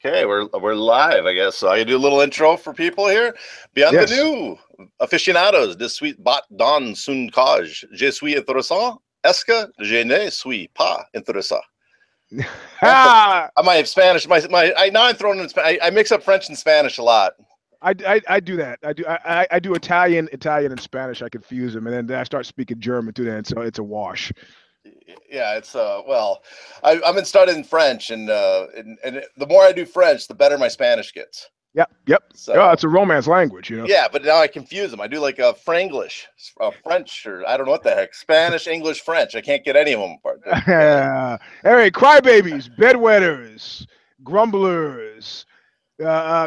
Okay, we're live, I guess. So I can do a little intro for people here. Bienvenue, aficionados de suis bat dans son cage. Je suis intéressant. Est-ce que je ne suis pas intéressant? I might have Spanish. Now I'm throwing in Spanish. I mix up French and Spanish a lot. I do that. I do Italian, and Spanish. I confuse them, and then I start speaking German too. Then so it's a wash. Yeah, it's well, I've been studying French, and the more I do French, the better my Spanish gets. Yep. So, oh, it's a Romance language, you know. Yeah, but now I confuse them. I do like a Franglish, French, or I don't know what the heck, Spanish, English, French. I can't get any of them apart. All right, crybabies, bedwetters, grumblers,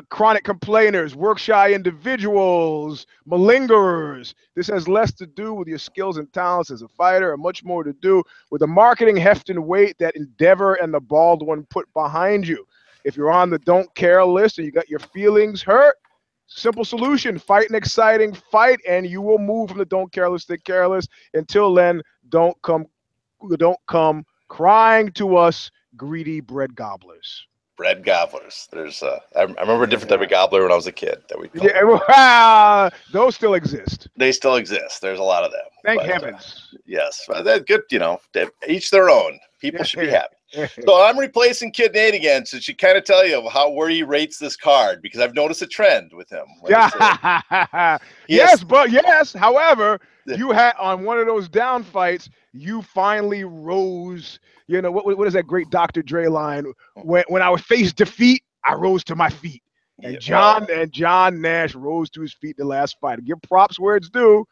chronic complainers, work-shy individuals, malingerers. This has less to do with your skills and talents as a fighter and much more to do with the marketing heft and weight that Endeavor and the Bald One put behind you. If you're on the don't care list and you got your feelings hurt, simple solution, fight an exciting fight and you will move from the don't care list to care list. Until then, don't come crying to us, greedy bread gobblers. Bread gobblers. There's I remember a different type of gobbler when I was a kid that we those still exist. They still exist. There's a lot of them. Thank heavens. Yes, that's good. You know, each their own. People should be happy. So I'm replacing Kid Nate again, so she kind of tell you where he rates this card, because I've noticed a trend with him. Yes. However, you had on one of those down fights, you finally rose. You know what is that great Dr. Dre line? When I faced defeat, I rose to my feet. And John Nash rose to his feet the last fight. Give props where it's due.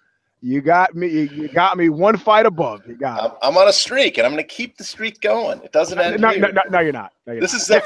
You got me. You got me one fight above. You got. I'm on a streak, and I'm going to keep the streak going. It doesn't end. No, you're not. This is the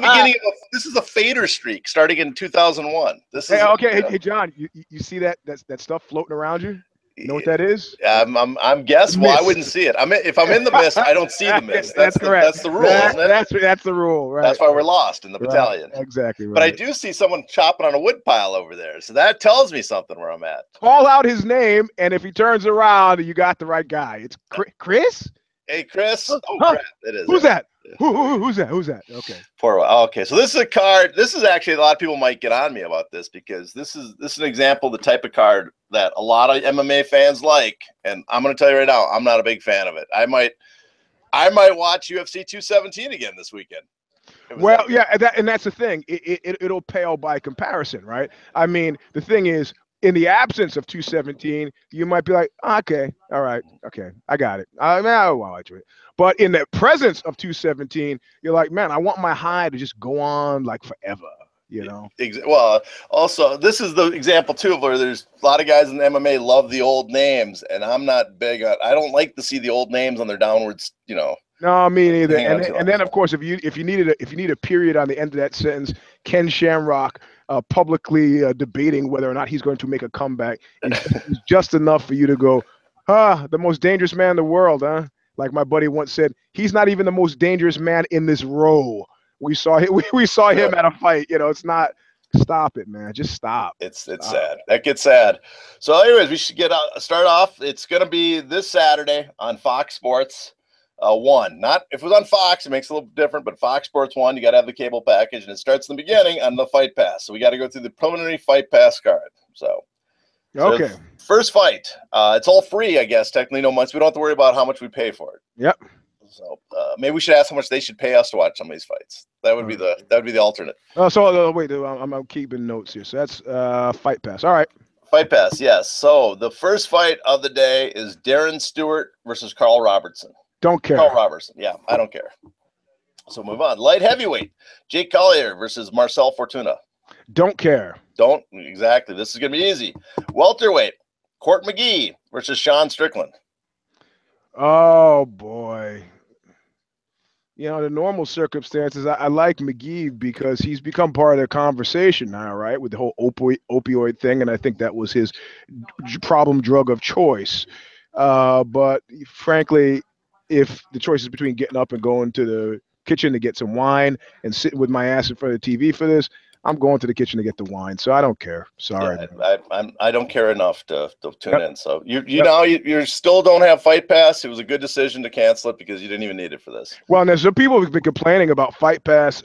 beginning of this is a fader streak starting in 2001. This is Hey, John. You see that stuff floating around you? You know what that is? I'm guessing. Well, I wouldn't see it. If I'm in the mist, I don't see the mist. That's correct. That's the rule, isn't it? That's the rule, right? That's why we're lost in the battalion. Exactly right. But I do see someone chopping on a wood pile over there, so that tells me something where I'm at. Call out his name, and if he turns around, you got the right guy. It's Chris. Hey, Chris. Oh, crap. It is. Who's that? Who's that? Okay. Okay, so this is a card. This is actually, a lot of people might get on me about this, because this is an example of the type of card that a lot of MMA fans like, and I'm going to tell you right now, I'm not a big fan of it. I might watch UFC 217 again this weekend. Well, and that's the thing. It'll pale by comparison, right? I mean, the thing is, in the absence of 217, you might be like, okay, all right, okay, I got it. I'll watch it. But in the presence of 217, you're like, man, I want my high to just go on like forever, you know? Well, also, this is the example, too, of where there's a lot of guys in MMA love the old names, and I'm not big on, I don't like to see the old names on their downwards, you know. No, me neither. And then, of course, if you need a period on the end of that sentence, Ken Shamrock publicly debating whether or not he's going to make a comeback is just enough for you to go, the most dangerous man in the world, huh? Like my buddy once said, he's not even the most dangerous man in this row. We saw him at a fight. You know, it's not. Stop it, man. Just stop. It's sad. That gets sad. So, anyways, we should start off. It's gonna be this Saturday on Fox Sports 1. Not if it was on Fox, it makes it a little different, but Fox Sports 1, you got to have the cable package, and it starts in the beginning on the Fight Pass. So we got to go through the preliminary Fight Pass card. So okay, first fight. It's all free, I guess. Technically, no months. We don't have to worry about how much we pay for it. Yep. So maybe we should ask how much they should pay us to watch some of these fights. That would be the alternate. Wait, I'm keeping notes here. So that's Fight Pass. All right. Fight Pass, yes. So the first fight of the day is Darren Stewart versus Carl Robertson. Don't care. Carl Robertson. Yeah, I don't care. So move on. Light heavyweight. Jake Collier versus Marcel Fortuna. Don't care. Don't. Exactly. This is going to be easy. Welterweight. Court McGee versus Sean Strickland. Oh, boy. You know, the normal circumstances, I like McGee because he's become part of the conversation now, right, with the whole opioid thing, and I think that was his problem drug of choice. But frankly, if the choice is between getting up and going to the kitchen to get some wine and sitting with my ass in front of the TV for this, I'm going to the kitchen to get the wine, so I don't care. Sorry. Yeah, I don't care enough to tune in. So you still don't have Fight Pass. It was a good decision to cancel it because you didn't even need it for this. Well, and there's some people who've been complaining about Fight Pass.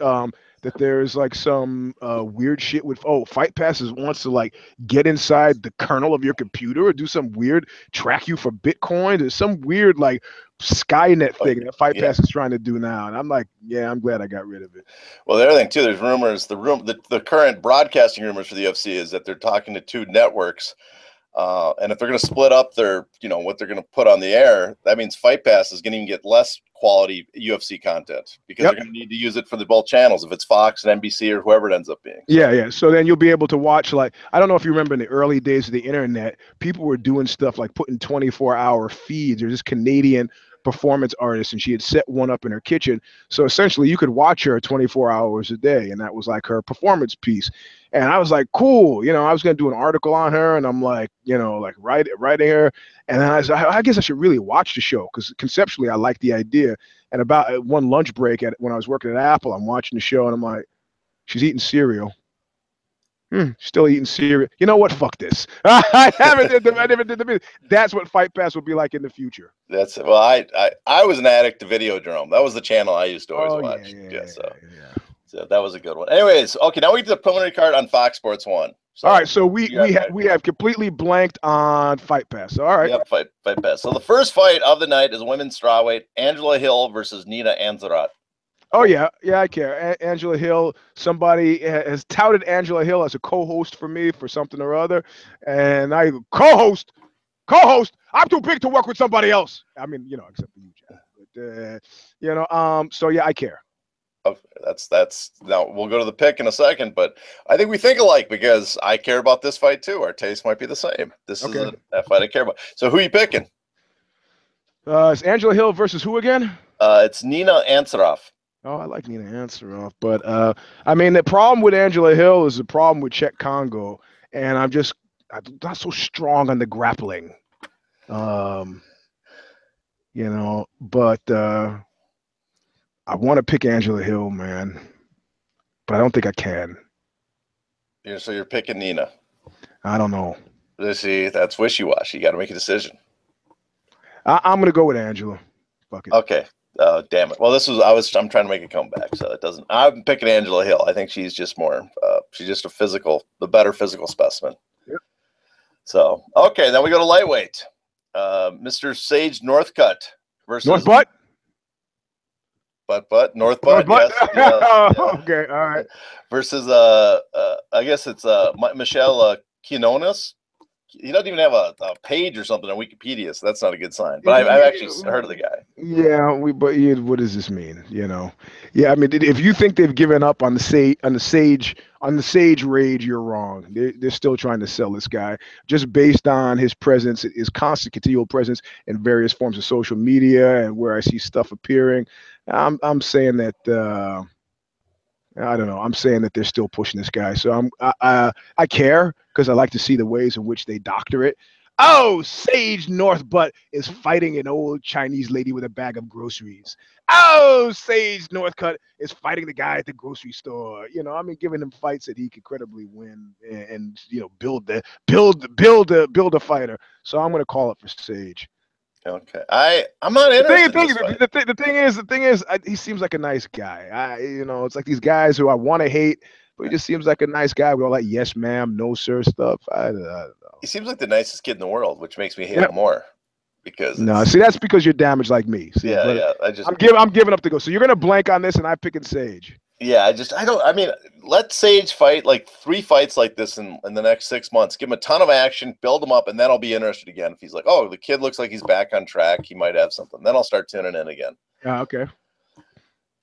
that there's like some weird shit with Fight Passes wants to like get inside the kernel of your computer or do some weird track you for Bitcoin. There's some weird like Skynet thing that Fight Pass is trying to do now, and I'm like, yeah, I'm glad I got rid of it. Well, the other thing too, there's rumors. The current broadcasting rumors for the UFC is that they're talking to 2 networks. And if they're going to split up their, what they're going to put on the air, that means Fight Pass is going to even get less quality UFC content because they're going to need to use it for the both channels, if it's Fox and NBC or whoever it ends up being. So. Yeah. So then you'll be able to watch, like, I don't know if you remember in the early days of the internet, people were doing stuff like putting 24-hour feeds. There's this Canadian performance artist, and she had set one up in her kitchen. So essentially you could watch her 24 hours a day, and that was like her performance piece. And I was like, cool, I was going to do an article on her, and I'm like, like writing her. And then I guess I should really watch the show because conceptually I like the idea. And about one lunch break when I was working at Apple, I'm watching the show and I'm like, she's eating cereal. Still eating cereal. You know what? Fuck this. I never did the. That's what Fight Pass will be like in the future. That's well. I was an addict to Videodrome. That was the channel I used to always watch. So that was a good one. Anyways, okay. Now we get the preliminary card on Fox Sports 1. So all right. So we have completely blanked on Fight Pass. All right. Yep. Fight Pass. So the first fight of the night is women's strawweight: Angela Hill versus Nina Ansaroff. Oh, yeah, I care. Angela Hill, somebody has touted Angela Hill as a co-host for me for something or other. And I co-host, I'm too big to work with somebody else. I mean, except for you, Jack. But, so, yeah, I care. Okay, that's now we'll go to the pick in a second, but I think we think alike because I care about this fight too. Our taste might be the same. This is a fight I care about. So who are you picking? It's Angela Hill versus who again? It's Nina Ansaroff. Oh, I like Nina Ansaroff, but I mean the problem with Angela Hill is the problem with Czech Congo, and I'm not so strong on the grappling, But I want to pick Angela Hill, man, but I don't think I can. So you're picking Nina. I don't know. Let's see, that's wishy-washy. You got to make a decision. I'm gonna go with Angela. Fuck it. Okay. Damn it. Well, I'm trying to make a comeback, so it doesn't. I'm picking Angela Hill. I think she's just more. She's just the better physical specimen. Yep. So okay, then we go to lightweight. Mr. Sage Northcutt versus Northcutt. Northcutt. Yes. Okay. All right. Versus I guess it's Michel Quinones. He doesn't even have a page or something on Wikipedia, so that's not a good sign. But I've actually heard of the guy. Yeah, what does this mean? Yeah, I mean, if you think they've given up on the Sage rage, you're wrong. They're still trying to sell this guy just based on his presence, his constant continual presence in various forms of social media and where I see stuff appearing. I'm saying that. I don't know. I'm saying that they're still pushing this guy. So I care because I like to see the ways in which they doctor it. Oh, Sage Northcutt is fighting an old Chinese lady with a bag of groceries. Oh, Sage Northcutt is fighting the guy at the grocery store. Giving him fights that he could credibly win and build a fighter. So I'm going to call it for Sage. Okay, I'm not interested. The thing is, he seems like a nice guy. It's like these guys who I want to hate, but he just seems like a nice guy with all that yes ma'am, no sir stuff. I don't know. He seems like the nicest kid in the world, which makes me hate him more. Because that's because you're damaged like me. See, yeah. I'm giving up the go. So you're gonna blank on this, and I'm picking Sage. Yeah, let Sage fight like 3 fights like this in the next 6 months. Give him a ton of action, build him up, and then I'll be interested again. If he's like, oh, the kid looks like he's back on track, he might have something. Then I'll start tuning in again. Okay.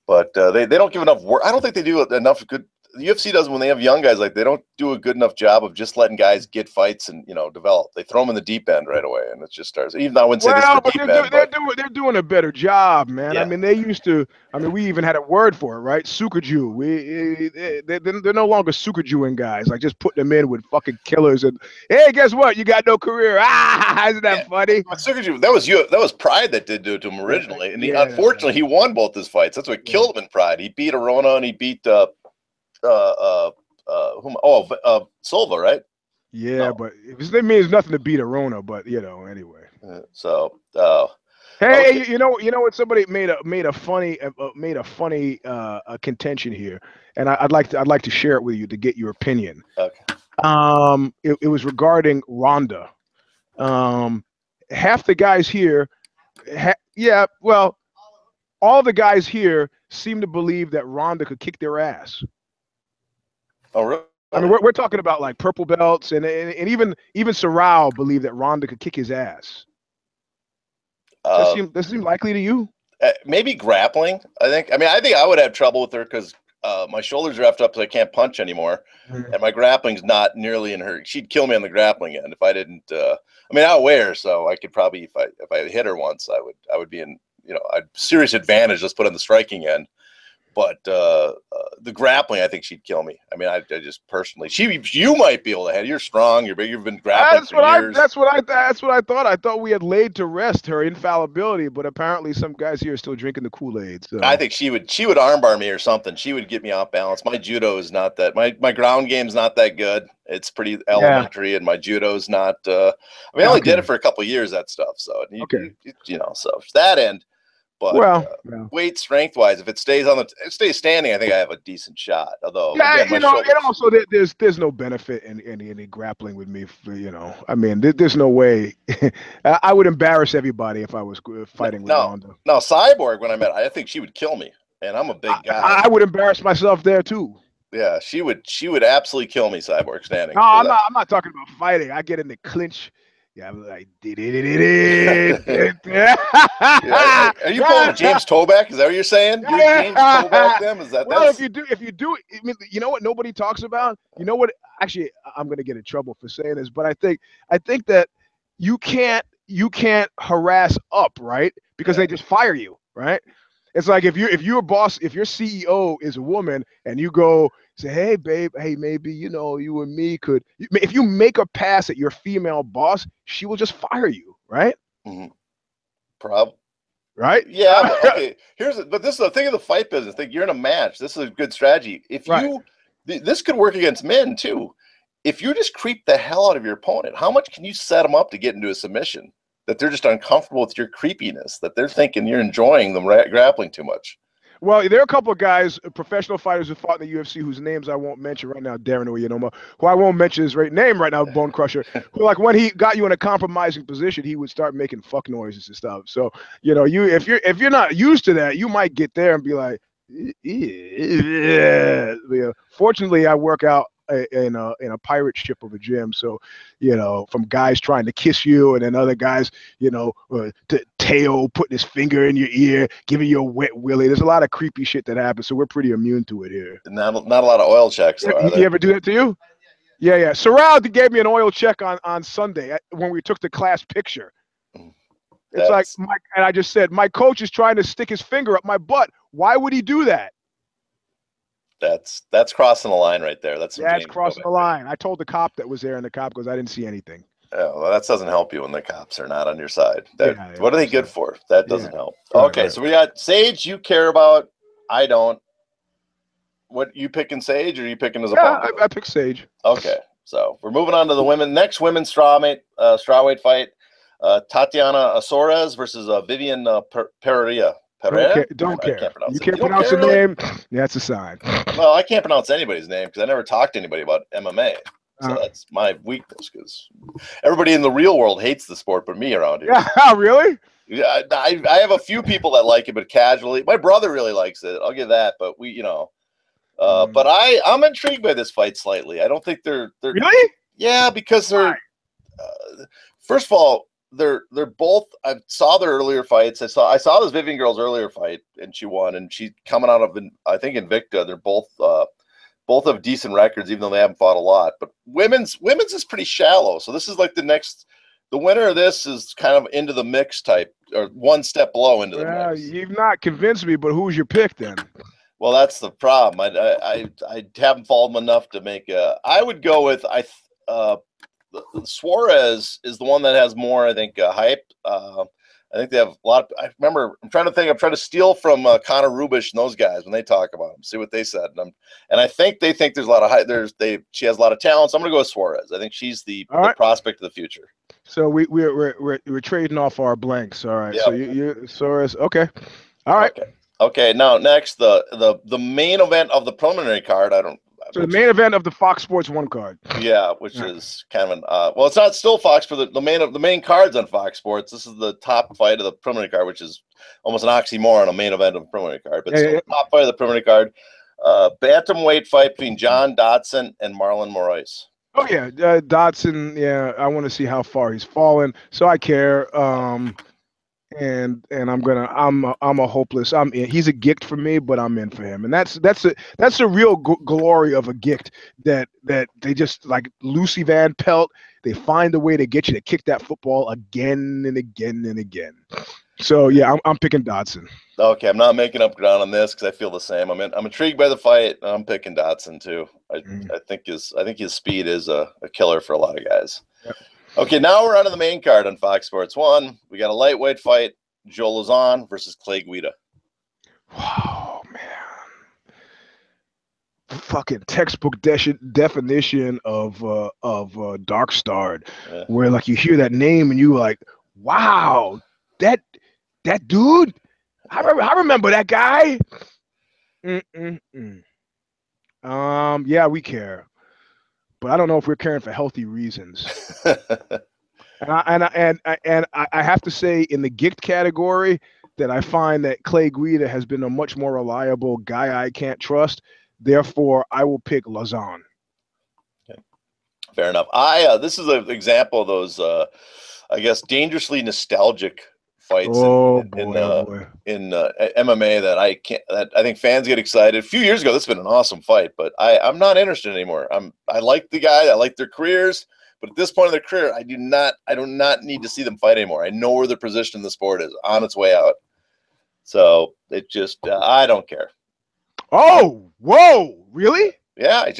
But they don't give enough work. I don't think they do enough good. The UFC does when they have young guys, like they don't do a good enough job of just letting guys get fights and develop. They throw them in the deep end right away, and it just starts. Even though I wouldn't say this is the deep end, they're doing a better job, man. Yeah. I mean, they used to. I mean, we even had a word for it, right? Sukerju. They're no longer Sukerjuing guys, like just putting them in with fucking killers and hey, guess what? You got no career. Isn't that funny? Sukerju, that was Pride that did do it to him originally, and unfortunately he won both his fights. That's what killed him in Pride. He beat Arona and he beat Silva, right? Yeah, but it means nothing to beat Arona, but anyway. Hey, Okay. you know what? Somebody made a funny contention here, and I'd like to share it with you to get your opinion. Okay. It was regarding Ronda. Um, half the guys here, yeah, well, all the guys here seem to believe that Ronda could kick their ass. Oh, really? I mean, we're talking about like purple belts, and even Saurez believed that Ronda could kick his ass. Uh, Does it seem likely to you? Maybe grappling. I think I would have trouble with her because my shoulders are effed up, so I can't punch anymore, and my grappling's not nearly in her. She'd kill me on the grappling end if I didn't. I outweigh her, so I could probably if I hit her once, I would be in a serious advantage. Let's put on the striking end. But the grappling, I think she'd kill me. I just personally, you might be able to. You're strong. You're big. You've been grappling for years. That's what I thought. I thought we had laid to rest her infallibility, but apparently some guys here are still drinking the Kool-Aid. So. I think she would armbar me or something. She would get me off balance. My judo is not that. My ground game's not that good. It's pretty elementary, and my judo's not. I only did it for a couple of years. That stuff. So so that end. But weight strength wise, if it stays standing, I think I have a decent shot. Although again, and also there's no benefit in any grappling with me. There's no way. I would embarrass everybody if I was fighting with Ronda. No, Cyborg. When I met, I think she would kill me, and I'm a big guy. I would embarrass myself there too. Yeah, she would absolutely kill me, Cyborg, standing. No, I'm not talking about fighting. I get in the clinch. Yeah, I'm like, Are you pulling James Toback? Is that what you're saying? You're James Toback them? Is that? Well, if you do, you know what nobody talks about. You know what? Actually, I'm gonna get in trouble for saying this, but I think that you can't harass up, right? Because they just fire you, right? It's like if you're a boss, if your CEO is a woman, and you go say, hey babe, hey, maybe you and me could. If you make a pass at your female boss, she will just fire you, right? Mm-hmm. Right? Yeah. Okay. But this is the thing of the fight business. You're in a match. This is a good strategy. If this could work against men too. If you just creep the hell out of your opponent, how much can you set them up to get into a submission? That they're just uncomfortable with your creepiness, that they're thinking you're enjoying them grappling too much. Well, there are a couple of guys, professional fighters who fought in the UFC whose names I won't mention right now, Darren Oyinoma, who I won't mention his name right now, Bone Crusher, who, like, when he got you in a compromising position, he would start making fuck noises and stuff. So, if you're not used to that, you might get there and be like, yeah. Fortunately, I work out in a pirate ship of a gym, so from guys trying to kiss you, and then other guys Teo putting his finger in your ear, giving you a wet willy. There's a lot of creepy shit that happens, so we're pretty immune to it here. Not a lot of oil checks. Though, you ever do that to you? Yeah. Saurez gave me an oil check on Sunday when we took the class picture. It's like, and I just said, my coach is trying to stick his finger up my butt. Why would he do that? That's crossing the line right there. That's crossing the line. I told the cop that was there, and the cop goes, I didn't see anything. Oh, well, that doesn't help you when the cops are not on your side. What are they good for? That doesn't help. Okay, so we got Sage. You care about. I don't. What, you picking Sage, or are you picking his opponent? I pick Sage. Okay, so we're moving on to the next women's strawweight fight. Tatiana Saurez versus Viviane Pereira. Don't care. You can't pronounce the name. That's a sign. Well, I can't pronounce anybody's name because I never talked to anybody about MMA. So that's my weakness, because everybody in the real world hates the sport but me around here. Yeah, really? Yeah, I have a few people that like it, but casually. My brother really likes it. I'll give that. But but I'm intrigued by this fight slightly. I don't think they're really. Yeah, because they're first of all, they're both. I saw their earlier fights. I saw this Viviane girl's earlier fight, and she won. And she's coming out of, I think, Invicta. They're both have decent records, even though they haven't fought a lot. But women's is pretty shallow. So this is like the winner of this is kind of into the mix type, or one step below into the mix. You've not convinced me, but who's your pick then? Well, that's the problem. I haven't followed them enough to make I would go with Saurez is the one that has more, I think, hype. I think they have a lot. I'm trying to steal from Connor Rubish and those guys when they talk about him. See what they said, and I think they think there's a lot of hype. She has a lot of talent. So I'm going to go with Saurez. I think she's the prospect of the future. So we're trading off our blanks. All right. Yep. So you Saurez. Okay. All right. Okay. Okay. Now next, the main event of the preliminary card. So the main event of the Fox Sports 1 card. Yeah, which is kind of an well, it's not still Fox for the main cards on Fox Sports. This is the top fight of the preliminary card, which is almost an oxymoron, a main event of the preliminary card, but still the top fight of the preliminary card. Bantamweight fight between John Dodson and Marlon Moraes. Oh yeah, Dodson. Yeah, I want to see how far he's fallen, so I care. And I'm a hopeless. He's a gift for me, but I'm in for him, and that's a real glory of a gift that they just like Lucy Van Pelt. They find a way to get you to kick that football again and again and again. So yeah, I'm picking Dodson. Okay, I'm not making up ground on this because I feel the same. I'm intrigued by the fight. And I'm picking Dodson too. I think his speed is a killer for a lot of guys. Yep. Okay, now we're on to the main card on Fox Sports 1. We got a lightweight fight, Joe Lauzon versus Clay Guida. Wow, man. Fucking textbook definition of dark starred, where like you hear that name and you like, wow, that dude, I remember that guy. Yeah, we care. But I don't know if we're caring for healthy reasons. and I have to say, in the gift category, that I find that Clay Guida has been a much more reliable guy I can't trust. Therefore, I will pick Lauzon. Okay. Fair enough. This is an example of those, I guess, dangerously nostalgic fights in MMA that I think fans get excited. A few years ago, this has been an awesome fight, but I'm not interested anymore. I like the guy, I like their careers, but at this point in their career, I do not need to see them fight anymore. I know where their position in the sport is on its way out. So it just I don't care. Oh, whoa, really? Yeah, I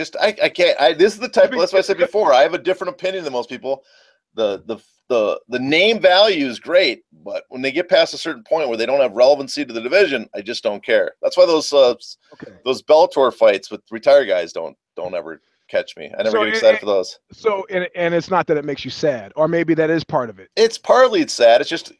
can't. This is the type. That's what I said before. I have a different opinion than most people. The name value is great, but when they get past a certain point where they don't have relevancy to the division, I just don't care. That's why those Bellator fights with retired guys don't ever catch me. I never get excited for those. So and it's not that it makes you sad, or maybe that is part of it. It's sad. It's just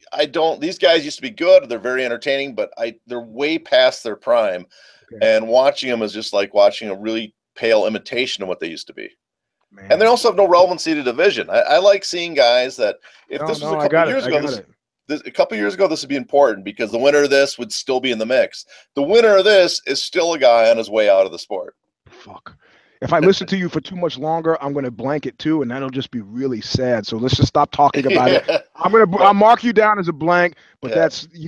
these guys used to be good. They're very entertaining, but they're way past their prime. Okay. And watching them is just like watching a really pale imitation of what they used to be. Man. And they also have no relevancy to division. I like seeing guys that if this was a couple years ago, a couple years ago, this would be important because the winner of this would still be in the mix. The winner of this is still a guy on his way out of the sport. Fuck. If I listen to you for too much longer, I'm going to blank it too, and that'll just be really sad. So let's just stop talking about it. I'll mark you down as a blank, but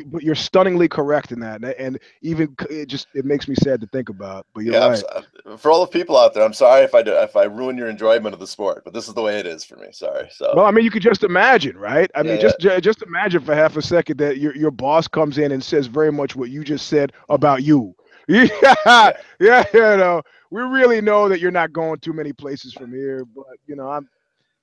but you're stunningly correct in that, and even it makes me sad to think about. But you're right. For all the people out there, I'm sorry if I ruin your enjoyment of the sport, but this is the way it is for me. Sorry. So well, I mean, you could just imagine, right? I mean, just imagine for half a second that your boss comes in and says very much what you just said about you. Yeah, you know, we really know that you're not going too many places from here, but you know,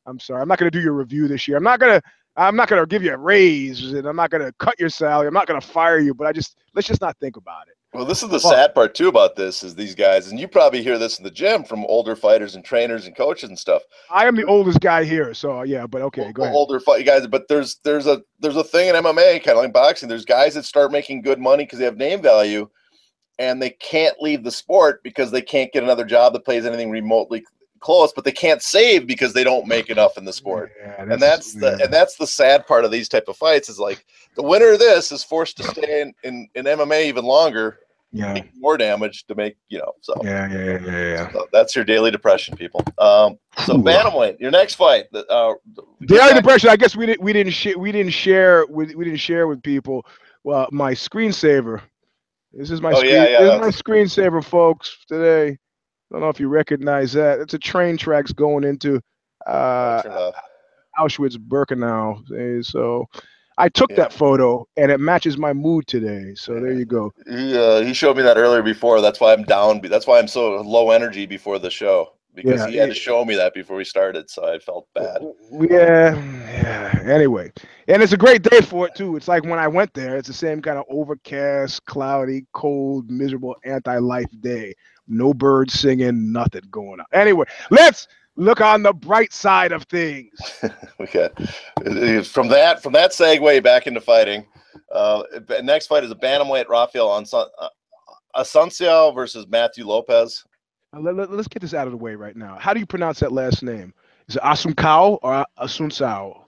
I'm sorry. I'm not going to do your review this year. I'm not going to give you a raise, and I'm not going to cut your salary. I'm not going to fire you, but let's just not think about it. Well, this is the sad part too about this is these guys, and you probably hear this in the gym from older fighters and trainers and coaches and stuff. I am the oldest guy here, so yeah, but okay, go ahead. Older fight guys, but there's a thing in MMA, kind of like boxing. There's guys that start making good money because they have name value, and they can't leave the sport because they can't get another job that plays anything remotely close, but they can't save because they don't make enough in the sport. Yeah, that's the sad part of these type of fights is like the winner of this is forced to stay in MMA even longer, make more damage to make, so so that's your daily depression, people. So bantamweight, your next fight, daily depression. I guess we didn't share with people. Well, my screensaver. This is my my screensaver, folks, today. I don't know if you recognize that. It's a train tracks going into Auschwitz-Birkenau. So I took that photo, and it matches my mood today. So there you go. He showed me that earlier before. That's why I'm down. That's why I'm so low energy before the show. Because he had to show me that before we started, so I felt bad. Yeah. Anyway, and it's a great day for it too. It's like when I went there, it's the same kind of overcast, cloudy, cold, miserable, anti-life day. No birds singing, nothing going on. Anyway, let's Look on the bright side of things. Okay. From that segue back into fighting. Next fight is a bantamweight Raphael Assuncao versus Matthew Lopez. Let's get this out of the way right now. How do you pronounce that last name? Is it Assuncao or Assuncao?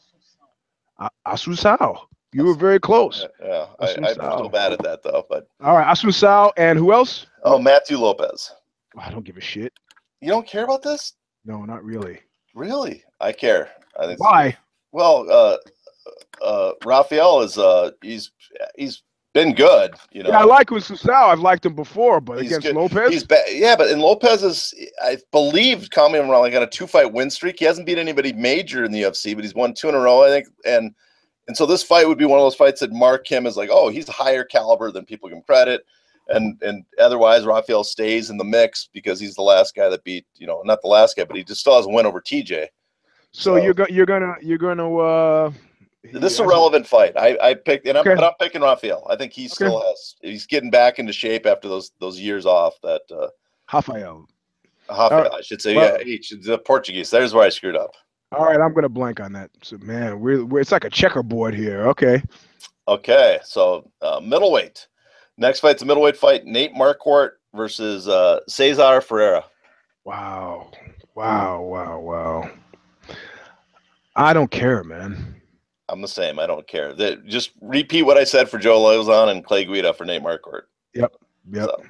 Assuncao. You were very close. Yeah, I'm still bad at that though. But all right, Assuncao, and who else? Oh, Matthew Lopez. I don't give a shit. You don't care about this? No, not really. Really? I care. I think. Why? Well, Raphael is he's been good. You know. Yeah, I like Assuncao. I've liked him before, but against good. Lopez, yeah, but in Lopez is, I believe, coming around like on a 2-fight win streak. He hasn't beat anybody major in the UFC, but he's won 2 in a row, I think. And so this fight would be one of those fights that mark him as like, oh, he's higher caliber than people give him credit. And otherwise, Raphael stays in the mix because he's the last guy that beat, not the last guy, but he just still has a win over TJ. So you're gonna. This is a relevant fight. I picked, but I'm picking Raphael. I think he still has. He's getting back into shape after those years off. That Raphael, I should say. Well, yeah, the Portuguese. There's where I screwed up. All right, I'm gonna blank on that. So man, we're it's like a checkerboard here. Okay. Okay, so middleweight. Next fight's a middleweight fight. Nate Marquardt versus Cezar Ferreira. Wow. I don't care, man. I'm the same. I don't care. Just repeat what I said for Joe Lauzon and Clay Guida for Nate Marquardt. Yep. So,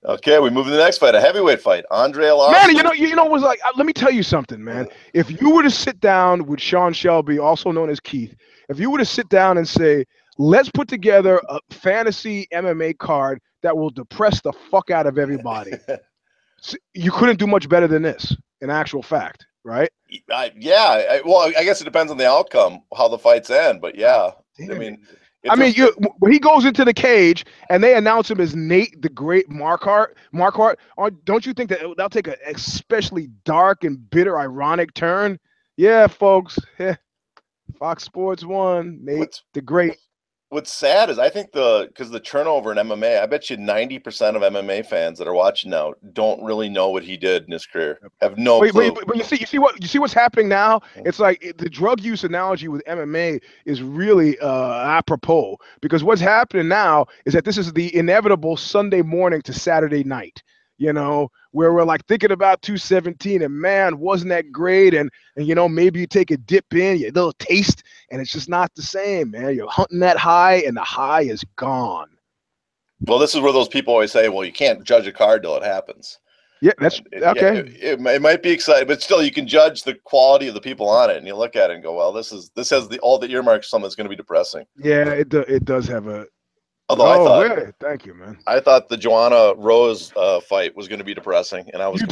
okay, we move to the next fight, a heavyweight fight. Andrei Arlovski. Man, you know, was like, let me tell you something, man. If you were to sit down with Sean Shelby, also known as Keith, if you were to sit down and say, let's put together a fantasy MMA card that will depress the fuck out of everybody, you couldn't do much better than this, in actual fact, right? Well, I guess it depends on the outcome, how the fights end, but yeah. When he goes into the cage and they announce him as Nate the Great Marquardt, don't you think that that'll take an especially dark and bitter, ironic turn? Yeah, folks. Fox Sports 1, Nate the Great. What's sad is I think because the turnover in MMA, I bet you 90% of MMA fans that are watching now don't really know what he did in his career. Have no clue. But you see what's happening now? It's like the drug use analogy with MMA is really apropos, because what's happening now is that this is the inevitable Sunday morning to Saturday night. Where we're like thinking about 217 and man, wasn't that great? And maybe you take a dip in, a little taste, and it's just not the same, man. You're hunting that high and the high is gone. Well, this is where those people always say, well, you can't judge a card till it happens. Yeah, that's okay. It might be exciting, but still you can judge the quality of the people on it, and you look at it and go, well, this has all the earmarks, something that's going to be depressing. Yeah, it does have a. Although thank you, man. I thought the Joanna Rose fight was going to be depressing, and I was. You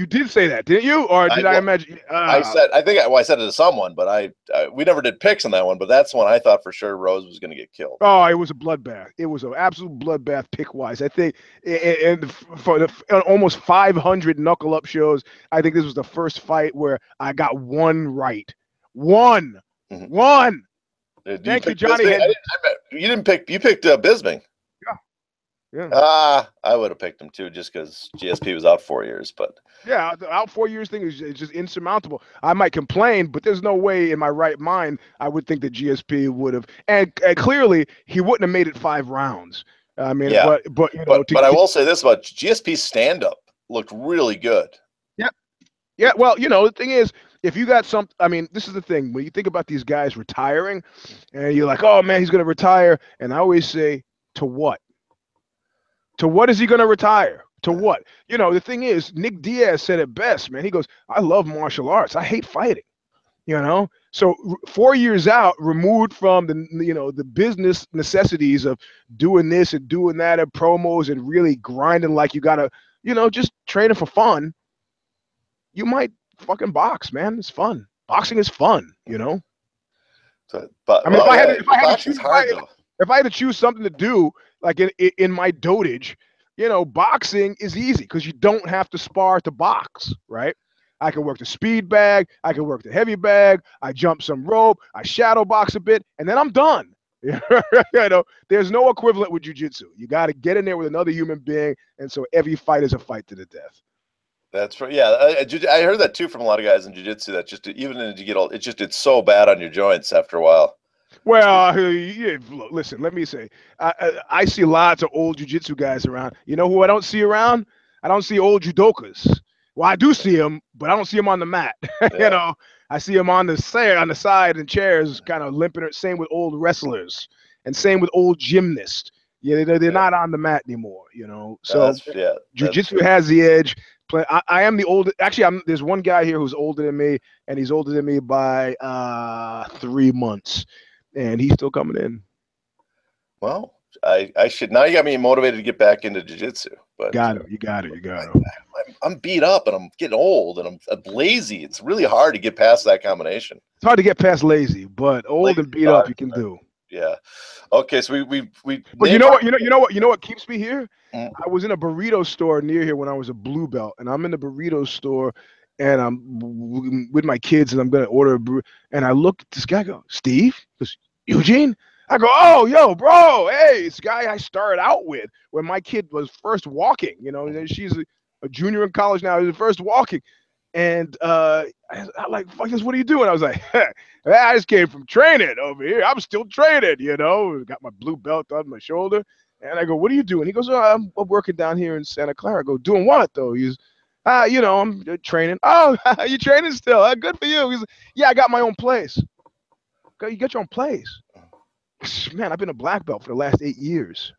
did say that, didn't you? Or did I imagine? I said I said it to someone, but we never did picks on that one. But that's one I thought for sure Rose was going to get killed. Oh, it was a bloodbath. It was an absolute bloodbath pick wise. I think, and for the almost 500 knuckle up shows, I think this was the first fight where I got one right. One. Thank you, Johnny. You picked Bisping. Yeah. I would have picked him too, just because GSP was out 4 years. But yeah, the out 4 years thing is just insurmountable. I might complain, but there's no way in my right mind I would think that GSP would have. And clearly, he wouldn't have made it 5 rounds. I mean, yeah. but I will say this about GSP's stand-up looked really good. Yeah. Well, the thing is, if you got this is the thing. When you think about these guys retiring, and you're like, oh, man, he's going to retire. And I always say, to what? To what is he going to retire? To what? The thing is, Nick Diaz said it best, man. He goes, I love martial arts. I hate fighting. So 4 years out, removed from the business necessities of doing this and doing that and promos and really grinding like you got to, just training for fun, you might fucking box, man. It's fun. Boxing is fun, So, if I had to choose something to do, like in my dotage, boxing is easy because you don't have to spar to box, right? I can work the speed bag, I can work the heavy bag, I jump some rope, I shadow box a bit, and then I'm done. There's no equivalent with jiu-jitsu. You got to get in there with another human being, and so every fight is a fight to the death. That's right. Yeah, I heard that too from a lot of guys in jiu-jitsu. That just even as you get old, it's so bad on your joints after a while. Well, yeah, listen, let me say, I see lots of old jiu-jitsu guys around. You know who I don't see around? I don't see old judokas. Well, I do see them, but I don't see them on the mat. You know, I see them on the side in chairs, kind of limping. Same with old wrestlers, and same with old gymnasts. Yeah, they're not on the mat anymore. You know, so jiu-jitsu has the edge. I am the oldest. Actually, there's one guy here who's older than me, and he's older than me by 3 months. And he's still coming in. Well, I should now. You got me motivated to get back into jiu-jitsu. But you got it. I'm beat up and I'm getting old and I'm lazy. It's really hard to get past that combination. It's hard to get past lazy, but old and beat up you can do. Yeah. Okay. So we. But you know what keeps me here? I was in a burrito store near here when I was a blue belt, and I'm in the burrito store. And I'm with my kids, and I'm gonna order a burrito. And I look at this guy. I go, Steve? He goes, Eugene? I go, oh, yo, bro, hey, it's the guy I started out with when my kid was first walking. You know, she's a junior in college now. He was first walking, and I like, fuck this. What are you doing? I was like, I just came from training over here. I'm still training. You know, got my blue belt on my shoulder. And I go, what are you doing? He goes, oh, I'm working down here in Santa Clara. I go, doing what though? He's you know, I'm training. Oh, you training still? Good for you. He's like, yeah, I got my own place. You got your own place. Man, I've been a black belt for the last 8 years.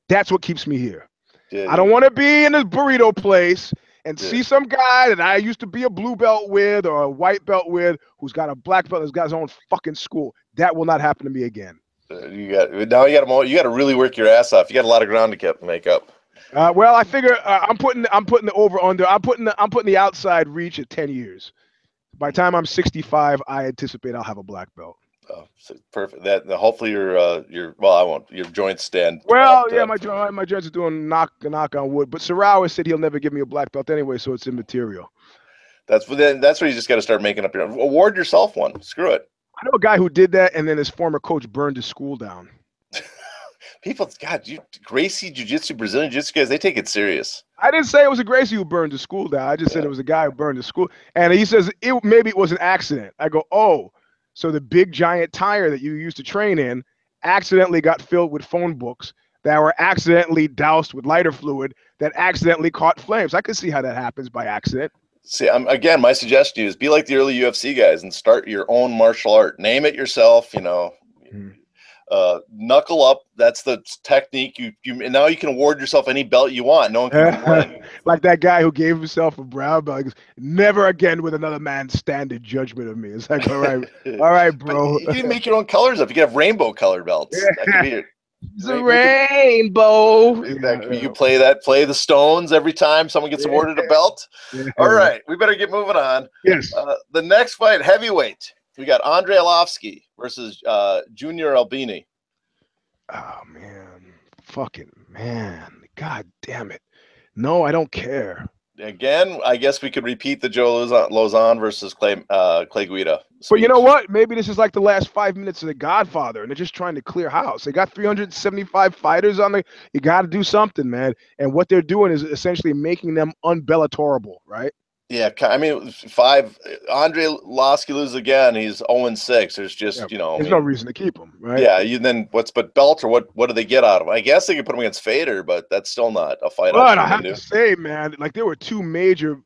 That's what keeps me here. I don't want to be in this burrito place and see some guy that I used to be a blue belt with or a white belt with who's got a black belt that's got his own fucking school. That will not happen to me again. You got to really work your ass off. You got a lot of ground to make up. Well, I figure I'm putting the over under. I'm putting the outside reach at 10 years. By the time I'm 65, I anticipate I'll have a black belt. Oh, so perfect. Hopefully your joints stand. Well, yeah, my joints are doing knock on wood. But Saurez said he'll never give me a black belt anyway, so it's immaterial. That's where you just got to start making up your own. Award yourself one. Screw it. I know a guy who did that, and then his former coach burned his school down. People, God, Gracie Jiu-Jitsu, Brazilian Jiu-Jitsu guys, they take it serious. I didn't say it was a Gracie who burned the school down. I just said it was a guy who burned the school. And he says, maybe it was an accident. I go, oh, so the big giant tire that you used to train in accidentally got filled with phone books that were accidentally doused with lighter fluid that accidentally caught flames. I could see how that happens by accident. See, again, my suggestion to you is be like the early UFC guys and start your own martial art. Name it yourself, you know. Knuckle up. That's the technique. And now you can award yourself any belt you want. No one can complain. Like that guy who gave himself a brown belt. He goes, never again with another man stand in judgment of me. It's like, all right, bro. But you can make your own colors up. You can have rainbow colored belts. That could be it's a rainbow. You play the stones every time someone gets awarded a belt. All right, we better get moving on. Yes. The next fight, heavyweight. We got Andrei Arlovski versus Junior Albini. Oh, man. God damn it. No, I don't care. Again, I guess we could repeat the Joe Lauzon versus Clay Guida. But you know what? Maybe this is like the last 5 minutes of The Godfather, and they're just trying to clear house. They got 375 fighters on you got to do something, man. And what they're doing is essentially making them unbellatorable, right? Yeah, I mean, Andrei Arlovski loses again. He's 0-6. There's just, there's no reason to keep him, right? Yeah, but belt, or what do they get out of him? I guess they could put him against Fader, but that's still not a fight. But I have to say, man, like there were two major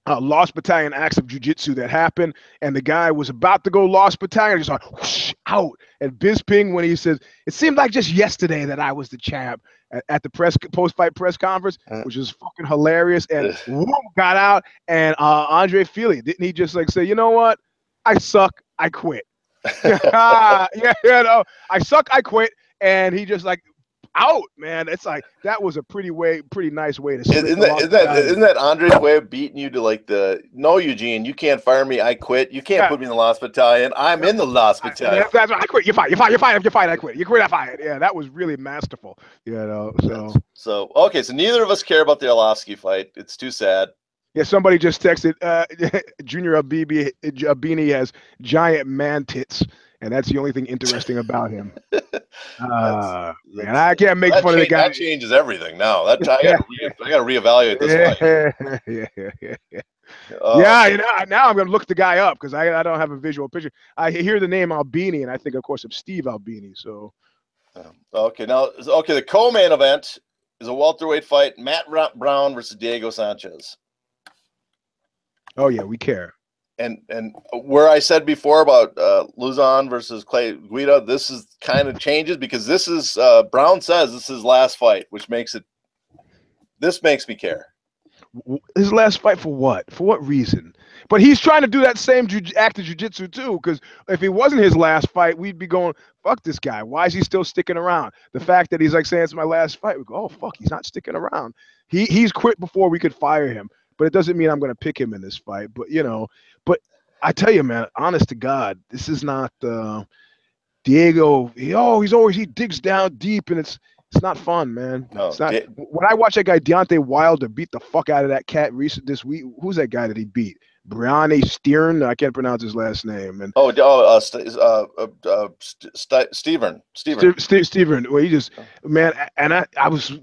Lost Battalion acts of jiu-jitsu that happened, and the guy was about to go Lost Battalion, just like whoosh, out. And Bisping, when he says, it seemed like just yesterday that I was the champ at the post-fight press conference, which is fucking hilarious, and whoop, got out. And Andre Fili, didn't he just like say, you know what? I suck, I quit. I suck, I quit. And he just like out, man. It's like that was a pretty nice way to. Isn't that Andre's way of beating you to like no, Eugene, you can't fire me. I quit. You can't put me in the Lost Battalion. I'm in the Lost Battalion. That's right. I quit. You fight. I quit. You quit. I fight. Yeah, that was really masterful. So okay. So neither of us care about the Arlovski fight. It's too sad. Yeah, somebody just texted. Junior Albini has giant man tits. And that's the only thing interesting about him. Man, I can't make fun of the guy. That changes everything now. I got to reevaluate this fight. Yeah, now I'm gonna look the guy up because I don't have a visual picture. I hear the name Albini, and I think, of course, of Steve Albini. So, the co-main event is a welterweight fight: Matt Brown versus Diego Sanchez. Oh yeah, we care. And where I said before about Lauzon versus Guida, this is kind of changes because this is Brown says this is his last fight, which makes me care. His last fight for what? For what reason? But he's trying to do that same act of jiu-jitsu too, because if it wasn't his last fight, we'd be going, fuck this guy. Why is he still sticking around? The fact that he's like saying it's my last fight, we go, oh fuck, he's not sticking around. He's quit before we could fire him. But it doesn't mean I'm going to pick him in this fight. But but I tell you, man, honest to God, this is not Diego. He digs down deep, and it's not fun, man. No, it's not. When I watch that guy Deontay Wilder beat the fuck out of that cat this week, who's that guy that he beat? Brianne Steern. I can't pronounce his last name. And Steven. Well, he just, man, and I was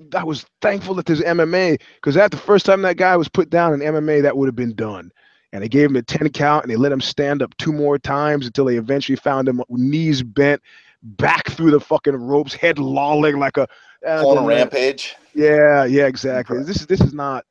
thankful that there's MMA, because the first time that guy was put down in MMA, that would have been done. And they gave him a 10 count, and they let him stand up 2 more times until they eventually found him knees bent, back through the fucking ropes, head lolling like a on a rampage. Yeah, exactly. This is not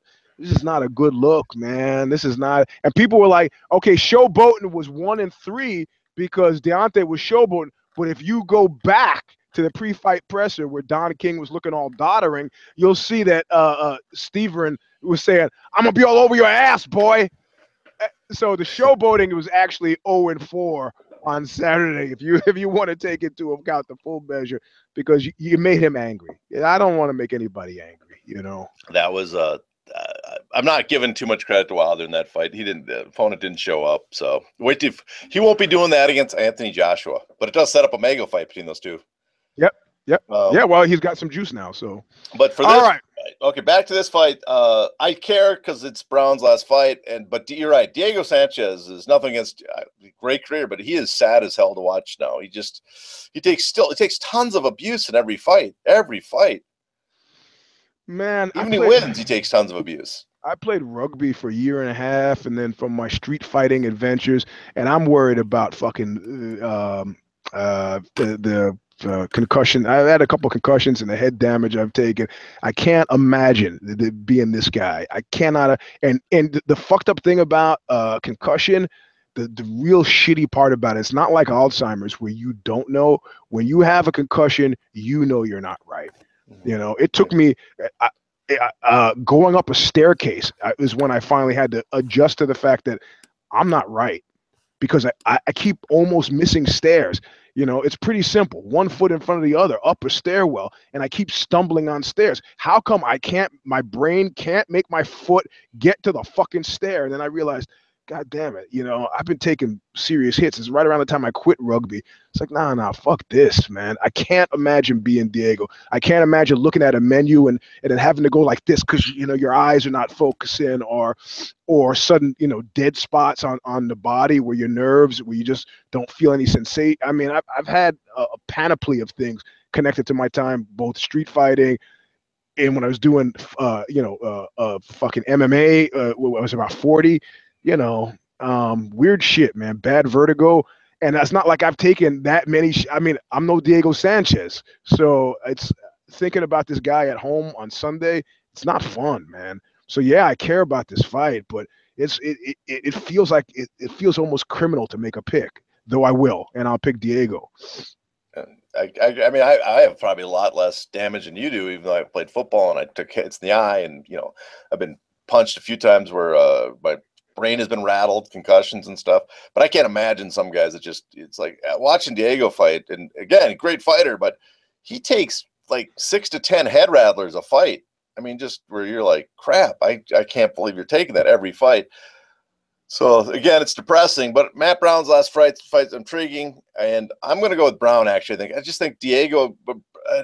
a good look, man. This is not. And people were like, okay, showboating was 1-3 because Deontay was showboating. But if you go back to the pre-fight presser where Don King was looking all doddering, you'll see that Steven was saying, "I'm gonna be all over your ass, boy." So the showboating was actually 0-4 on Saturday. If you want to take into account the full measure, because you made him angry. I don't want to make anybody angry. That was I'm not giving too much credit to Wilder in that fight. The opponent didn't show up. So he won't be doing that against Anthony Joshua, but it does set up a mega fight between those two. Yep. Yeah, well, he's got some juice now. So, but for this, all right. Okay, back to this fight. I care because it's Brown's last fight, but you're right. Diego Sanchez is nothing against great career, but he is sad as hell to watch now. He takes tons of abuse in every fight. Every fight, man. Even he wins, he takes tons of abuse. I played rugby for 1.5 years, and then from my street fighting adventures, and I'm worried about fucking the concussion. I've had a couple of concussions and the head damage I've taken. I can't imagine being this guy. I cannot. And the fucked up thing about concussion, the real shitty part about it, it's not like Alzheimer's where you don't know. When you have a concussion, you're not right. It took me going up a staircase is when I finally had to adjust to the fact that I'm not right, because I keep almost missing stairs. It's pretty simple. 1 foot in front of the other, up a stairwell, and I keep stumbling on stairs. How come my brain can't make my foot get to the fucking stair? And then I realized, God damn it, I've been taking serious hits. It's right around the time I quit rugby. It's like, nah, fuck this, man. I can't imagine being Diego. I can't imagine looking at a menu and then having to go like this because, your eyes are not focusing, or sudden, dead spots on the body where your nerves, where you just don't feel any sensation. I mean, I've had a panoply of things connected to my time, both street fighting and when I was doing, fucking MMA, when I was about 40, weird shit, man. Bad vertigo. And that's not like I've taken that many. I mean, I'm no Diego Sanchez. So it's thinking about this guy at home on Sunday. It's not fun, man. So yeah, I care about this fight, but it feels like it feels almost criminal to make a pick, though I will, and I'll pick Diego. I mean, I have probably a lot less damage than you do, even though I played football and I took hits in the eye, and I've been punched a few times where my brain has been rattled, concussions and stuff. But I can't imagine some guys that it's like watching Diego fight, and again, great fighter, but he takes like 6 to 10 head rattlers a fight. I mean, just where you're like, crap, I can't believe you're taking that every fight. So again, it's depressing, but Matt Brown's last fight's intriguing, and I'm going to go with Brown. Actually, I just think Diego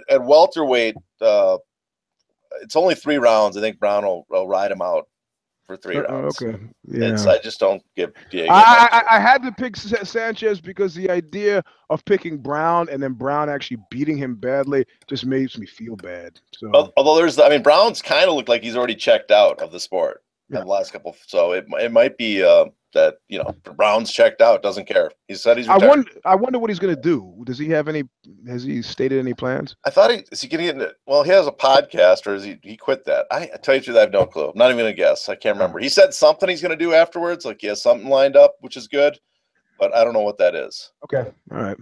at welterweight, it's only 3 rounds. I think Brown will ride him out. for 3 rounds. Okay. Yeah. I just don't give Diego. I had to pick Sanchez because the idea of picking Brown and then Brown actually beating him badly just makes me feel bad. So Although Brown's kind of looked like he's already checked out of the sport in the last couple. So it might be that Brown's checked out, doesn't care. He said he's retired. I wonder what he's going to do. Does he have any? Has he stated any plans? I thought is he getting into? Well, he has a podcast, or is he quit that? I tell you the truth, I have no clue. I'm not even going to guess. I can't remember. He said something he's going to do afterwards, like he has something lined up, which is good, but I don't know what that is. Okay, all right.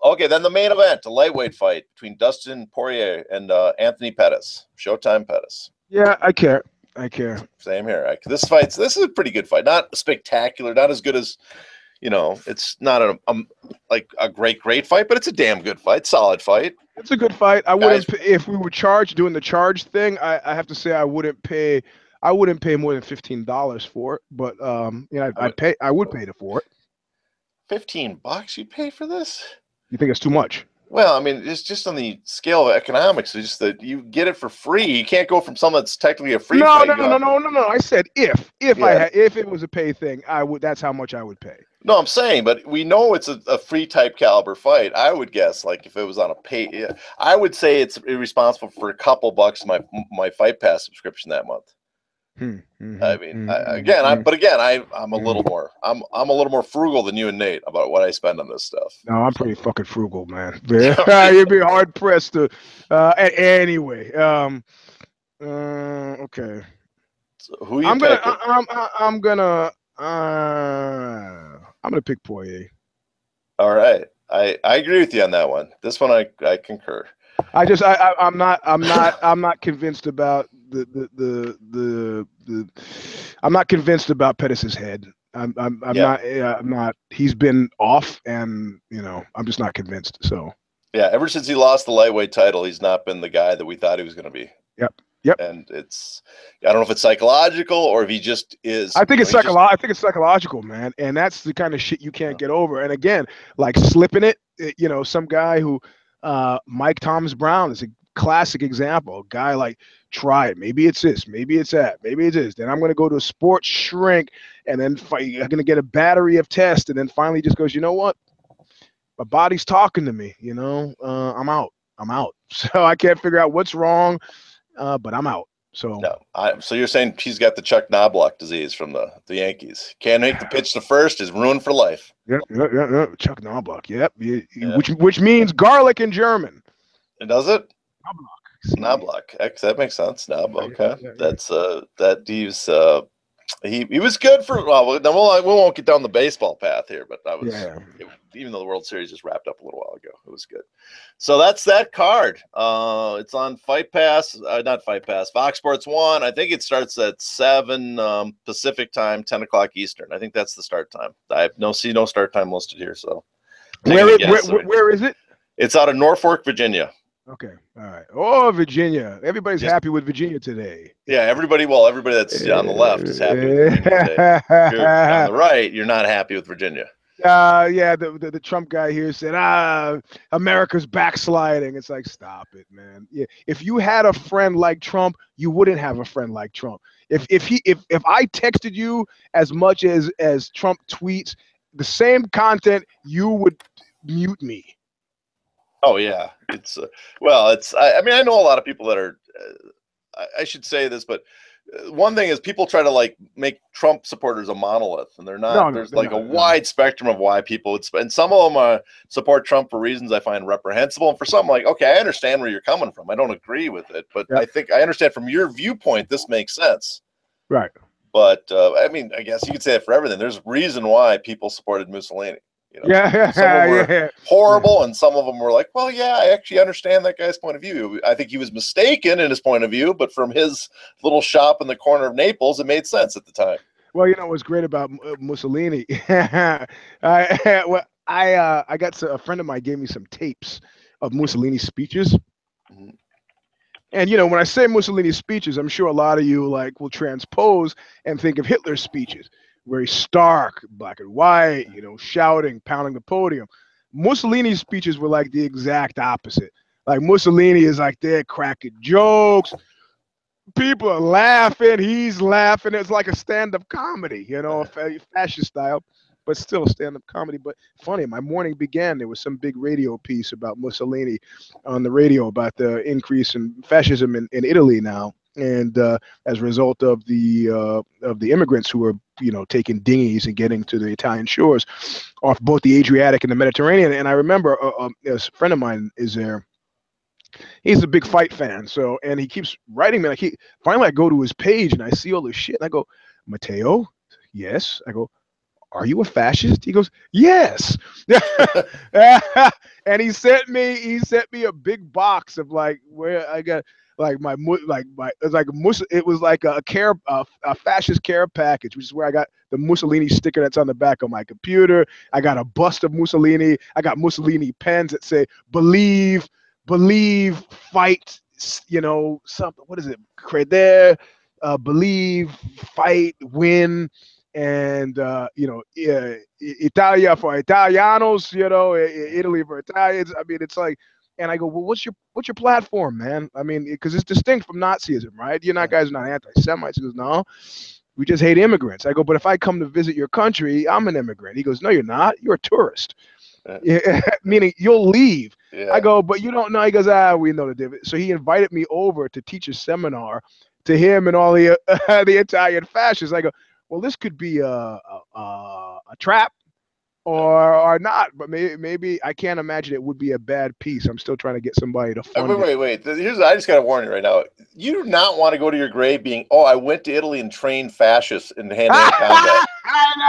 Okay, then the main event, a lightweight fight between Dustin Poirier and Anthony Pettis. Showtime Pettis. Yeah, I care. Same here. This is a pretty good fight. Not spectacular, not as good as, it's not like a great fight, but it's a damn good fight, solid fight. It's a good fight. I wouldn't if we were doing the charge thing. I have to say I wouldn't pay more than $15 for it, but I would pay for it. $15 you'd pay for this? You think it's too much? Well, I mean, it's just on the scale of economics. It's just that you get it for free. You can't go from something that's technically a free fight. No. I said if it was a pay thing, that's how much I would pay. No, I'm saying, but we know it's a free type caliber fight. I would guess, like if it was on a pay, I would say it's responsible for a couple bucks my Fight Pass subscription that month. I mean, I'm a little more. I'm a little more frugal than you and Nate about what I spend on this stuff. No, I'm pretty fucking frugal, man. You'd be hard pressed to. Anyway, okay. So who you picking? I'm gonna pick Poirier. All right, I agree with you on that one. This one I concur. I'm not convinced about I'm not convinced about Pettis' head. I'm not. He's been off, and I'm just not convinced. So yeah, ever since he lost the lightweight title, he's not been the guy that we thought he was going to be. Yep. And I don't know if it's psychological or if he just is. I think it's psychological. I think it's psychological, man, and that's the kind of shit you can't get over. And again, like slipping it, some guy who, Mike Thomas Brown is a classic example. A guy like, try it. Maybe it's this. Maybe it's that. Maybe it's this. Then I'm going to go to a sports shrink, and then I'm going to get a battery of tests, and then finally just goes, you know what? My body's talking to me. I'm out. So I can't figure out what's wrong, but I'm out. So so you're saying he's got the Chuck Knobloch disease from the Yankees. Can't make the pitch to first, is ruined for life. Yeah. Chuck Knobloch. Yep. Which means garlic in German. Does it? Knobloch. That makes sense. Okay. That's that he's he was good for. Well, we won't get down the baseball path here, but that was even though the World Series just wrapped up a little while ago, it was good. So that's that card. It's on Fight Pass, not Fight Pass, Fox Sports 1. I think it starts at 7 Pacific time, 10 o'clock Eastern. I think that's the start time. I have no start time listed here. So where is it? It's out of Norfolk, Virginia. Okay. All right. Oh, Virginia. Everybody's happy with Virginia today. Yeah, everybody that's on the left is happy with Virginia today. If you're on the right, you're not happy with Virginia. The Trump guy here said, America's backsliding. It's like, stop it, man. Yeah, if you had a friend like Trump, you wouldn't have a friend like Trump. If I texted you as much as Trump tweets the same content, you would mute me. Oh yeah, it's I mean, I know a lot of people that are. I should say this, but one thing is people try to like make Trump supporters a monolith, and they're not. There's like a wide spectrum of why people would, and some of them support Trump for reasons I find reprehensible, and for some, like, okay, I understand where you're coming from. I don't agree with it, but I think I understand from your viewpoint this makes sense. Right. But I mean, I guess you could say it for everything. There's a reason why people supported Mussolini. Some of them were horrible, and some of them were like, well, yeah, I actually understand that guy's point of view. I think he was mistaken in his point of view, but from his little shop in the corner of Naples, it made sense at the time. Well, what's great about Mussolini? I got a friend of mine gave me some tapes of Mussolini's speeches. Mm-hmm. And, when I say Mussolini's speeches, I'm sure a lot of you will transpose and think of Hitler's speeches. Very stark, black and white, shouting, pounding the podium. Mussolini's speeches were like the exact opposite. Like Mussolini is like they're cracking jokes, People are laughing. He's laughing. It's like a stand-up comedy, you know, a fascist style, but still stand-up comedy. But funny, my morning began. There was some big radio piece about Mussolini on the radio about the increase in fascism in Italy now, and as a result of the immigrants who are, you know, taking dinghies and getting to the Italian shores off both the Adriatic and the Mediterranean. And I remember a friend of mine is there. He's a big fight fan, so, and he keeps writing me. Like, finally I go to his page and I see all this shit, and I go, Matteo, yes. I go, are you a fascist? He goes, yes. And he sent me a big box of, like, where I got like it was like a fascist care package, which is where I got the Mussolini sticker that's on the back of my computer. I got a bust of Mussolini. I got Mussolini pens that say believe, fight, you know, something. What is it? Creder, believe, fight, win, and you know, Italia for Italianos, you know, Italy for Italians. I mean, it's like, and I go, well, what's your platform, man? I mean, because it's distinct from Nazism, right? You're not, guys are not anti-Semites. He goes, no, we just hate immigrants. I go, but if I come to visit your country, I'm an immigrant. He goes, no, you're not. You're a tourist. Yeah, meaning you'll leave. Yeah. I go, but you don't know. He goes, we know the difference. So he invited me over to teach a seminar to him and all the Italian fascists. I go, well, this could be a trap or not, but maybe I can't imagine it would be a bad piece. I'm still trying to get somebody to fund it. Wait. I just got to warn you right now. You do not want to go to your grave being, oh, I went to Italy and trained fascists in hand-to-hand combat.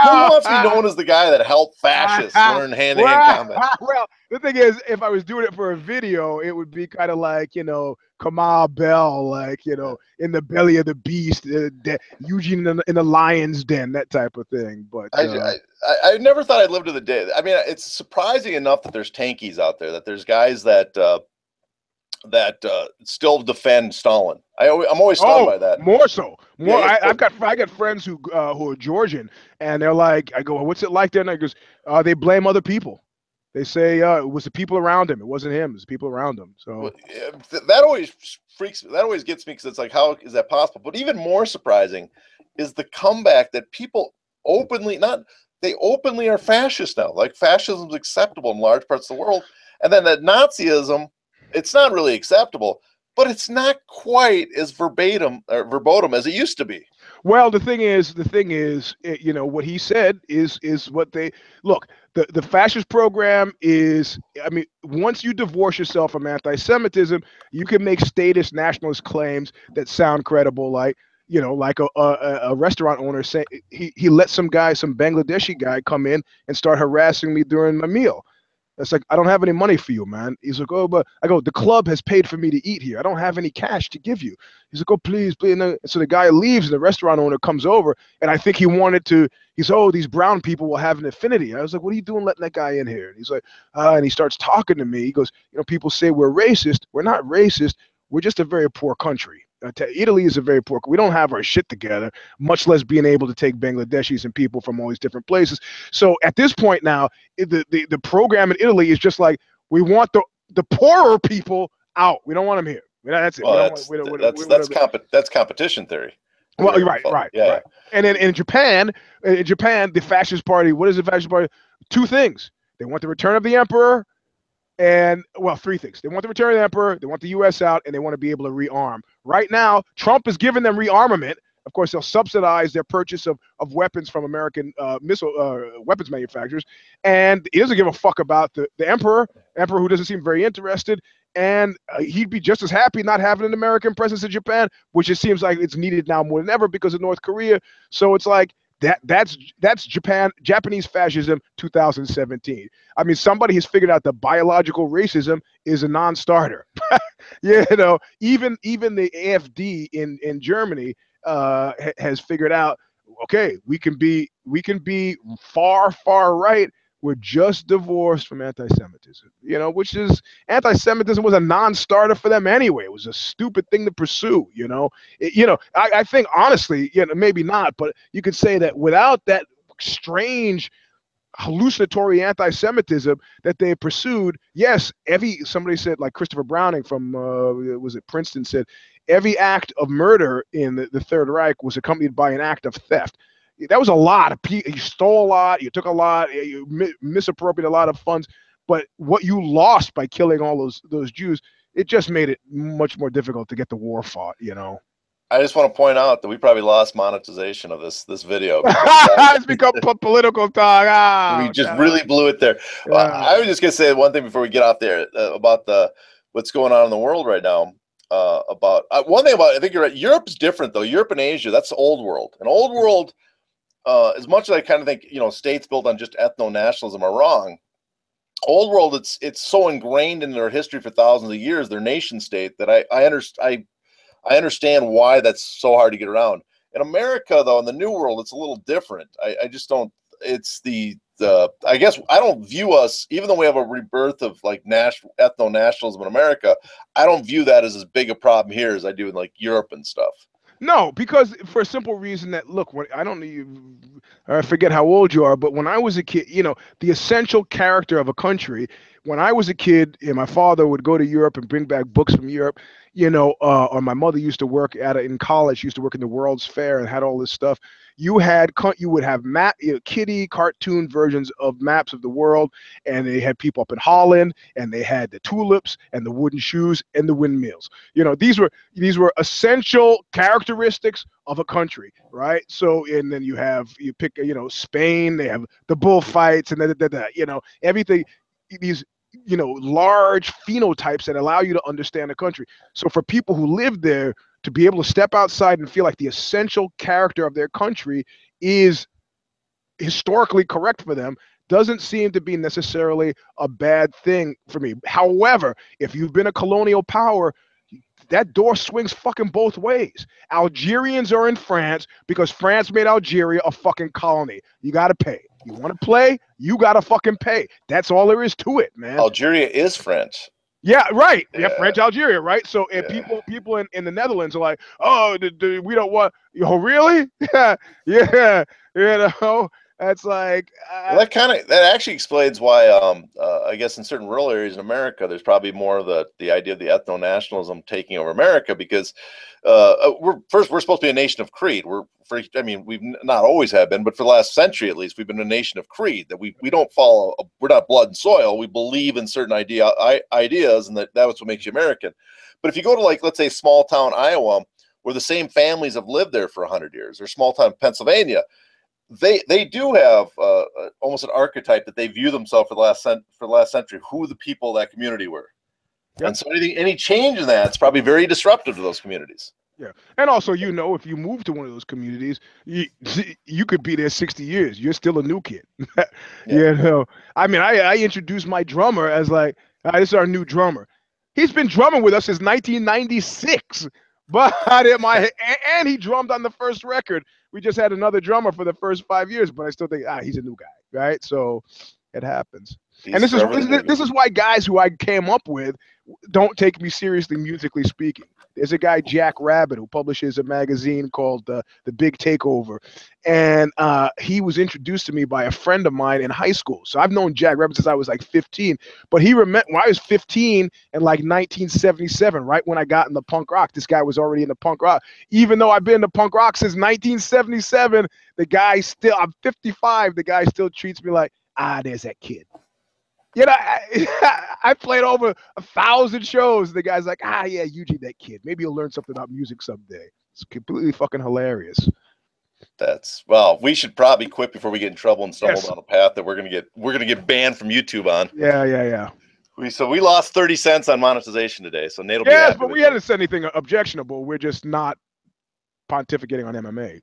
Who wants to be known as the guy that helped fascists learn hand-to-hand combat? Well, the thing is, if I was doing it for a video, it would be kind of like, you know, Kamal Bell, like, you know, in the belly of the beast, Eugene in the lion's den, that type of thing. But I never thought I'd live to the day. I mean, it's surprising enough that there's tankies out there, that there's guys that still defend Stalin. I'm always stunned by that. More so. I got friends who are Georgian, and they're like, I go, well, what's it like there? And he goes, they blame other people. They say it was the people around him. It wasn't him. It was the people around him. So that always freaks me. That always gets me, because it's like, how is that possible? But even more surprising is the comeback that people openly are fascist now. Like, fascism is acceptable in large parts of the world, and then that Nazism, it's not really acceptable, but it's not quite as verbatim as it used to be. Well, the thing is, you know, what he said is what they look. The fascist program is, I mean, once you divorce yourself from anti-Semitism, you can make statist nationalist claims that sound credible, like, you know, like a restaurant owner say he let some Bangladeshi guy come in and start harassing me during my meal. It's like, I don't have any money for you, man. He's like, oh, but I go, the club has paid for me to eat here. I don't have any cash to give you. He's like, oh, please. And so the guy leaves, and the restaurant owner comes over, and I think he said, oh, these brown people will have an affinity. I was like, what are you doing letting that guy in here? And he's like, and he starts talking to me. He goes, you know, people say we're racist. We're not racist. We're just a very poor country. Italy is a very poor. We don't have our shit together, much less being able to take Bangladeshis and people from all these different places. So at this point now, the program in Italy is just like, we want the poorer people out. We don't want them here. That's it. Well, that's competition theory. Well, right. And then in Japan, the fascist party. What is the fascist party? Two things. They want the return of the emperor. And, well, three things. They want the return of the emperor, they want the U.S. out, and they want to be able to rearm. Right now, Trump is giving them rearmament. Of course, they'll subsidize their purchase of weapons from American missile weapons manufacturers. And he doesn't give a fuck about the emperor who doesn't seem very interested. And he'd be just as happy not having an American presence in Japan, which it seems like it's needed now more than ever because of North Korea. So it's like, that's Japanese fascism 2017. I mean, somebody has figured out that biological racism is a non-starter. You know, even the AfD in Germany has figured out, okay, we can be far right. We're just divorced from anti-Semitism, you know, which is, anti-Semitism was a non-starter for them anyway. It was a stupid thing to pursue, you know. I think, honestly, you know, maybe not, but you could say that without that strange hallucinatory anti-Semitism that they pursued. Yes, somebody said, like Christopher Browning from was it Princeton, said every act of murder in the Third Reich was accompanied by an act of theft. That was a lot of people. You stole a lot, you took a lot, you misappropriated a lot of funds. But what you lost by killing all those Jews, it just made it much more difficult to get the war fought, you know. I just want to point out that we probably lost monetization of this video. It's become political talk. Oh, we just really blew it there. I was just gonna say one thing before we get off there about what's going on in the world right now. One thing about, I think you're right. Europe's different though. Europe and Asia, that's the old world. An old world, as much as I kind of think states built on just ethno-nationalism are wrong. Old world, it's so ingrained in their history for thousands of years, their nation state, that I understand why that's so hard to get around. In America, though, in the New World, it's a little different. I just don't. It's I guess I don't view us, even though we have a rebirth of like ethno-nationalism in America, I don't view that as big a problem here as I do in like Europe and stuff. No, because for a simple reason that, look, I forget how old you are, but when I was a kid, the essential character of a country, when I was a kid, and my father would go to Europe and bring back books from Europe, or my mother used to work in college, used to work in the World's Fair and had all this stuff. You would have kiddie cartoon versions of maps of the world, and they had people up in Holland, and they had the tulips and the wooden shoes and the windmills. These were essential characteristics of a country, right? So, and then you pick Spain, they have the bullfights and everything. These large phenotypes that allow you to understand a country. So for people who live there to be able to step outside and feel like the essential character of their country is historically correct for them doesn't seem to be necessarily a bad thing for me. However, if you've been a colonial power, that door swings fucking both ways. Algerians are in France because France made Algeria a fucking colony. You got to pay. You want to play? You got to fucking pay. That's all there is to it, man. Algeria is French. Yeah, right. Yeah, French Algeria, right? So and people in the Netherlands are like, oh, we don't want. Oh, really? Yeah. That's like well, that actually explains why I guess in certain rural areas in America there's probably more of the idea of the ethno-nationalism taking over America, because we're supposed to be a nation of creed. We've not always have been, but for the last century at least we've been a nation of creed, that we don't follow, we're not blood and soil, we believe in certain ideas, and that's what makes you American. But if you go to, like, let's say small town Iowa, where the same families have lived there for 100 years, or small town Pennsylvania, they do have almost an archetype that they view themselves for the last century, who the people of that community were. Yep. And so any change in that's probably very disruptive to those communities. Yeah, and also, if you move to one of those communities, you could be there 60 years. You're still a new kid. I introduced my drummer as like, this is our new drummer. He's been drumming with us since 1996. But and he drummed on the first record. We just had another drummer for the first 5 years, but I still think he's a new guy, right? So it happens. And this is why guys who I came up with don't take me seriously musically speaking. There's a guy, Jack Rabbit, who publishes a magazine called The Big Takeover. And he was introduced to me by a friend of mine in high school. So I've known Jack Rabbit since I was like 15. But he when I was 15 in like 1977, right when I got into punk rock, this guy was already into punk rock. Even though I've been into punk rock since 1977, I'm 55, the guy still treats me like, there's that kid. I played over 1,000 shows. The guy's like, yeah, Eugene, that kid. Maybe you'll learn something about music someday. It's completely fucking hilarious. We should probably quit before we get in trouble and stumble down a path that we're gonna get banned from YouTube on. Yeah. We lost 30 cents on monetization today, so Nate will be happy. But we hadn't said anything objectionable. We're just not pontificating on MMA.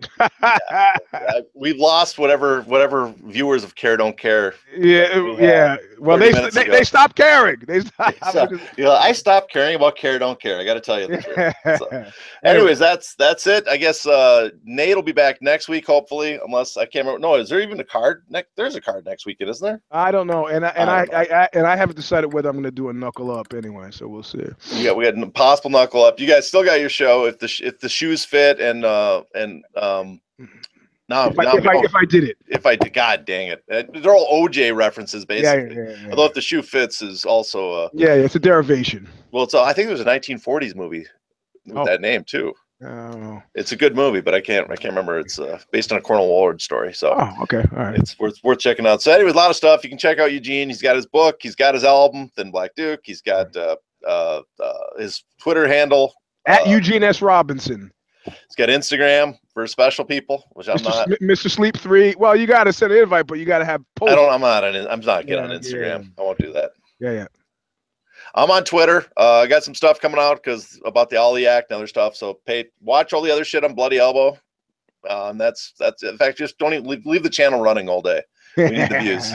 We've lost whatever viewers of Care Don't Care. Yeah. Well, they stopped caring. I stopped caring about Care Don't Care. I got to tell you the truth. So, anyways, that's it. I guess Nate will be back next week, hopefully, unless I can't remember. No, is there even a card? There's a card next week, isn't there? I don't know, and I haven't decided whether I'm going to do a knuckle up anyway. So we'll see. Yeah, we had a possible knuckle up. You guys still got your show if the shoes fit and No, if I did it. If I did, God dang it. They're all OJ references, basically. Yeah. Although If the Shoe Fits is also yeah, it's a derivation. Well, I think it was a 1940s movie with that name too. Oh. It's a good movie, but I can't remember. It's based on a Cornel Ward story. So okay, all right. It's worth checking out. So anyways, a lot of stuff. You can check out Eugene. He's got his book. He's got his album, Thin Black Duke. He's got his Twitter handle at Eugene S. Robinson. He's got Instagram for special people, which I'm not. Mr. Sleep 3. Well, you got to send an invite, but you got to have posts. I'm not getting on Instagram. Yeah. I won't do that. Yeah. I'm on Twitter. I got some stuff coming out about the Ollie Act and other stuff. So watch all the other shit on Bloody Elbow. That's in fact, just don't even leave the channel running all day. We need the views.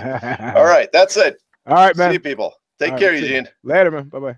All right, that's it. All right, man. See you people. Take care, Eugene. Later, man. Bye-bye.